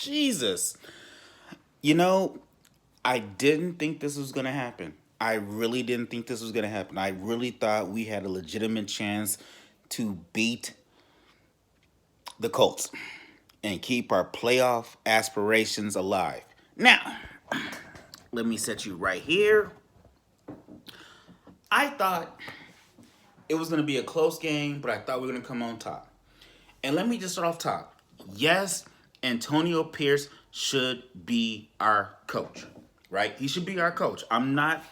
Jesus. You know, I didn't think this was going to happen. I really didn't think this was going to happen. I really thought we had a legitimate chance to beat the Colts and keep our playoff aspirations alive. Now, let me set you right here. I thought it was going to be a close game, but I thought we were going to come on top. And let me just start off top. Yes, Antonio Pierce should be our coach, right? He should be our coach. I'm not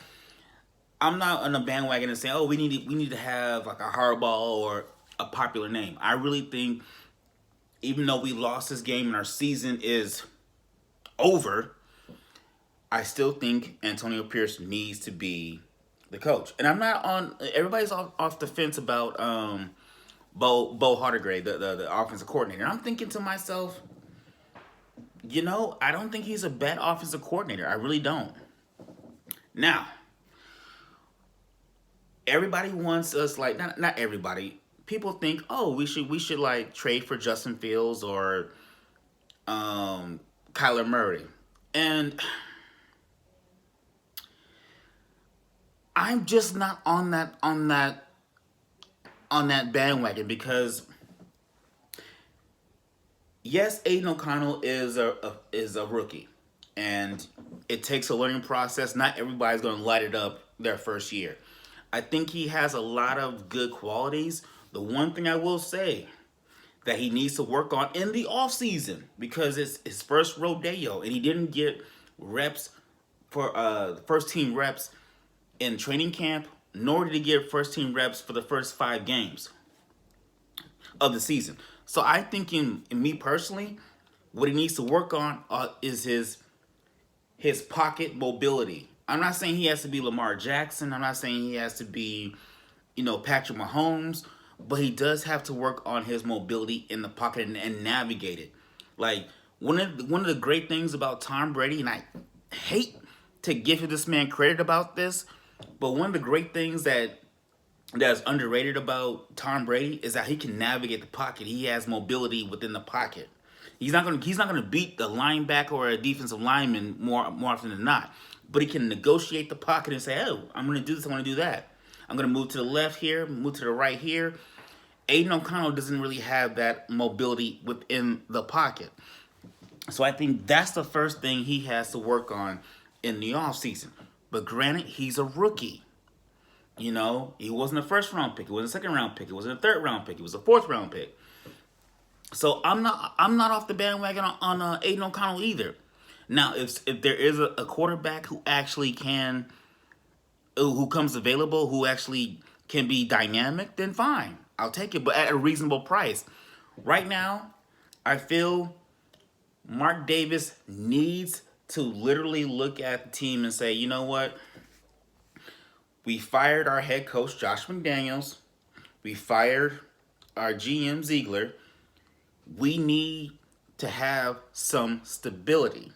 on a bandwagon and saying, oh, we need to have like a hardball or a popular name. I really think even though we lost this game and our season is over, I still think Antonio Pierce needs to be the coach. And I'm not on. Everybody's off the fence about Bo Hardegrave, the offensive coordinator. I'm thinking to myself, I don't think he's a bad offensive coordinator. I really don't. Now, everybody wants us like not everybody. People think, oh, we should like trade for Justin Fields or Kyler Murray, and I'm just not on that bandwagon because yes, Aiden O'Connell is a rookie, and it takes a learning process. Not everybody's going to light it up their first year. I think he has a lot of good qualities. The one thing I will say that he needs to work on in the offseason, because it's his first rodeo and he didn't get reps for first team reps in training camp, nor did he get first team reps for the first 5 games of the season. So I think in me personally, what he needs to work on is his pocket mobility. I'm not saying he has to be Lamar Jackson. I'm not saying he has to be, Patrick Mahomes, but he does have to work on his mobility in the pocket and navigate it. Like one of the great things about Tom Brady, and I hate to give this man credit about this, but one of the great things that's underrated about Tom Brady is that he can navigate the pocket. He has mobility within the pocket. He's not gonna beat the linebacker or a defensive lineman more often than not. But he can negotiate the pocket and say, "Oh, I'm gonna do this. I'm gonna do that. I'm gonna move to the left here, move to the right here." Aiden O'Connell doesn't really have that mobility within the pocket. So I think that's the first thing he has to work on in the offseason. But granted, he's a rookie. He wasn't a first round pick. It wasn't a second round pick. It wasn't a third round pick. It was a fourth round pick. So I'm not off the bandwagon on Aiden O'Connell either. Now, if there is a quarterback who actually who comes available, who actually can be dynamic, then fine, I'll take it, but at a reasonable price. Right now, I feel Mark Davis needs to literally look at the team and say, you know what? We fired our head coach, Josh McDaniels. We fired our GM, Ziegler. We need to have some stability.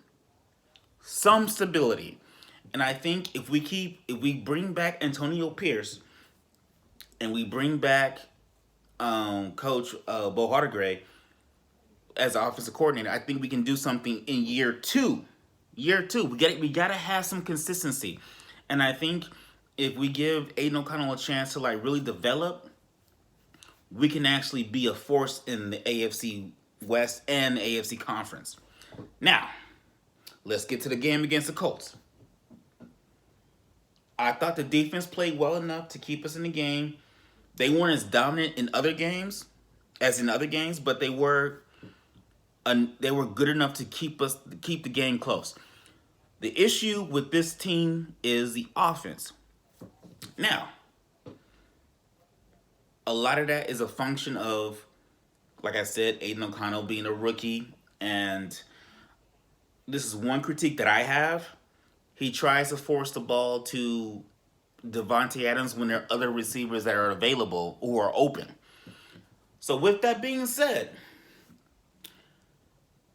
Some stability. And I think if we bring back Antonio Pierce and we bring back Coach Bo Hardegrave as offensive coordinator, I think we can do something in year two. Year two, we gotta have some consistency, and I think if we give Aiden O'Connell a chance to like really develop, we can actually be a force in the AFC West and AFC Conference. Now, let's get to the game against the Colts. I thought the defense played well enough to keep us in the game. They weren't as dominant in other games as in other games, but they were good enough to keep the game close. The issue with this team is the offense. Now, a lot of that is a function of, like I said, Aiden O'Connell being a rookie, and this is one critique that I have. He tries to force the ball to Devontae Adams when there are other receivers that are available who are open. So with that being said,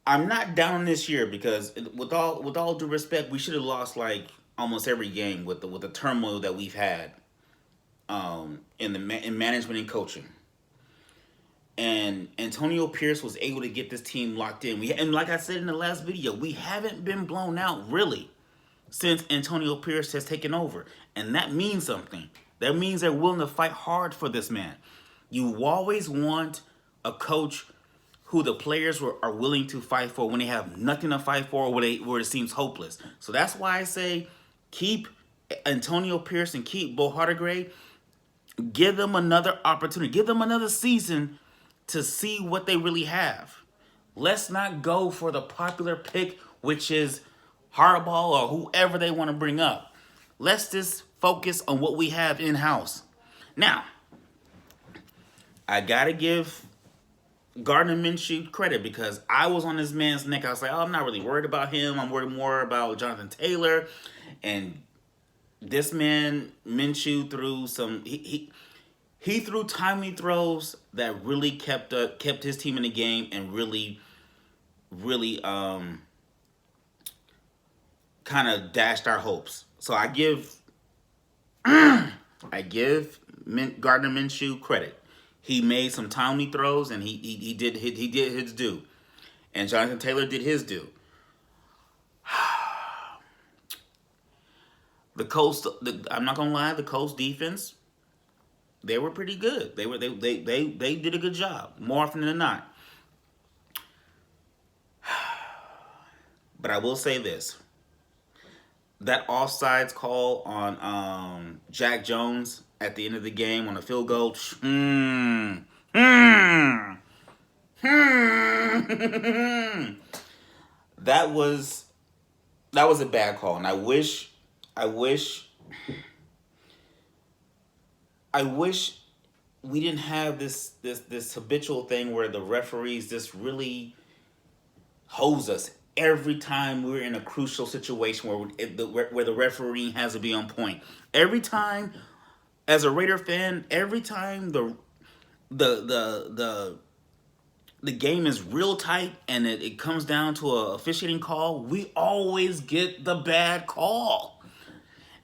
I'm not down this year because with all due respect, we should have lost like almost every game with the turmoil that we've had in management and coaching. And Antonio Pierce was able to get this team locked in. And like I said in the last video, we haven't been blown out really since Antonio Pierce has taken over. And that means something. That means they're willing to fight hard for this man. You always want a coach who the players are willing to fight for when they have nothing to fight for, or where it seems hopeless. So that's why I say keep Antonio Pierce and keep Bo Hardegrave. Give them another opportunity. Give them another season to see what they really have. Let's not go for the popular pick, which is Harbaugh or whoever they want to bring up. Let's just focus on what we have in-house. Now, I got to give Gardner Minshew credit because I was on this man's neck. I was like, oh, I'm not really worried about him. I'm worried more about Jonathan Taylor. And this man, Minshew, threw some... He threw timely throws that really kept his team in the game and really kind of dashed our hopes. So I give Gardner Minshew credit. He made some timely throws and he did his due, and Jonathan Taylor did his due. The Colts, I'm not gonna lie, the Colts defense, they were pretty good. They did a good job more often than not. But I will say this: that offsides call on Jack Jones at the end of the game on a field goal. That was a bad call, and I wish we didn't have this habitual thing where the referees just really hose us every time we're in a crucial situation where the referee has to be on point. Every time, as a Raider fan, every time the game is real tight and it comes down to a officiating call, we always get the bad call.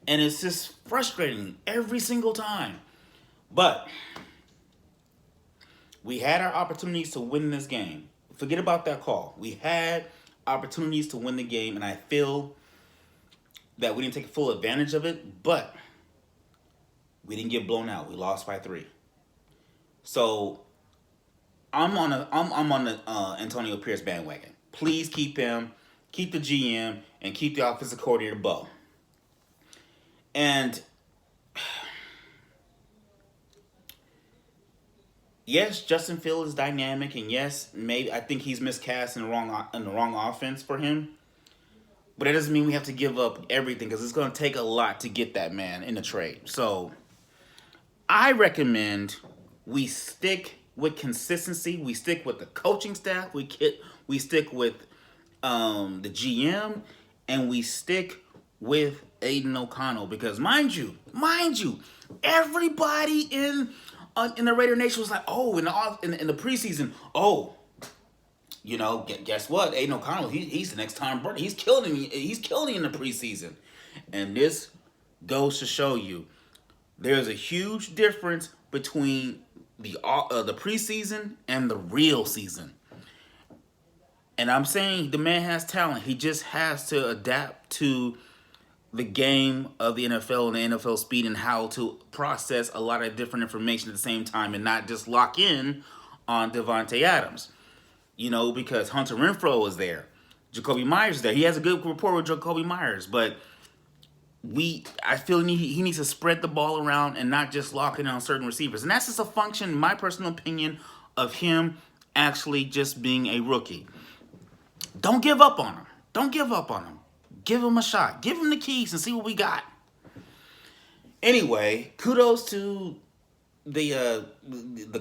And it's just frustrating every single time. But we had our opportunities to win this game. Forget about that call. We had opportunities to win the game, and I feel that we didn't take full advantage of it, but we didn't get blown out. We lost by 3. So I'm on the Antonio Pierce bandwagon. Please keep him, keep the GM, and keep the offensive coordinator Bo. And yes, Justin Fields is dynamic, and yes, maybe I think he's miscast in the wrong offense for him. But it doesn't mean we have to give up everything, because it's going to take a lot to get that man in a trade. So I recommend we stick with consistency. We stick with the coaching staff. We stick with the GM, and we stick with Aiden O'Connell, because mind you, everybody in the Raider Nation was like, oh, in the preseason, oh, you know, guess what? Aiden O'Connell, he's the next Tom Brady. He's killing in the preseason, and this goes to show you there's a huge difference between the preseason and the real season. And I'm saying the man has talent. He just has to adapt to the game of the NFL and the NFL speed and how to process a lot of different information at the same time and not just lock in on Devontae Adams. You know, because Hunter Renfrow is there. Jacoby Myers is there. He has a good rapport with Jacoby Myers, but I feel he needs to spread the ball around and not just lock in on certain receivers. And that's just a function, in my personal opinion, of him actually just being a rookie. Don't give up on him. Give him a shot. Give him the keys and see what we got. Anyway, kudos to the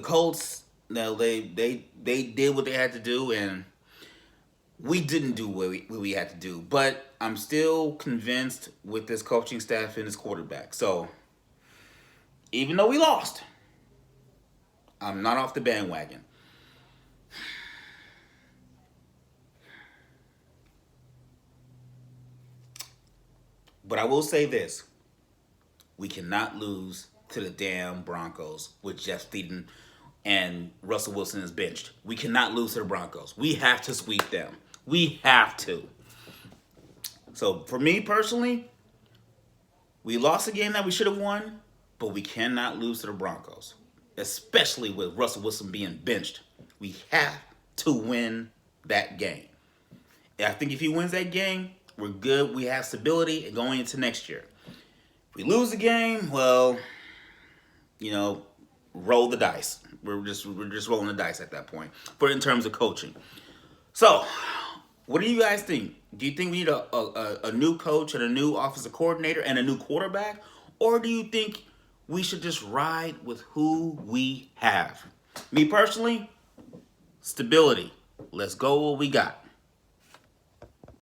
Colts. Now they did what they had to do, and we didn't do what we had to do. But I'm still convinced with this coaching staff and this quarterback. So even though we lost, I'm not off the bandwagon. But I will say this: we cannot lose to the damn Broncos with Jeff Steeden and Russell Wilson is benched. We cannot lose to the Broncos. We have to sweep them. We have to. So for me personally, we lost a game that we should have won, but we cannot lose to the Broncos, especially with Russell Wilson being benched. We have to win that game. I think if he wins that game, we're good. We have stability going into next year. If we lose the game, well, roll the dice. We're just rolling the dice at that point for in terms of coaching. So, what do you guys think? Do you think we need a new coach and a new offensive coordinator and a new quarterback? Or do you think we should just ride with who we have? Me personally, stability. Let's go what we got.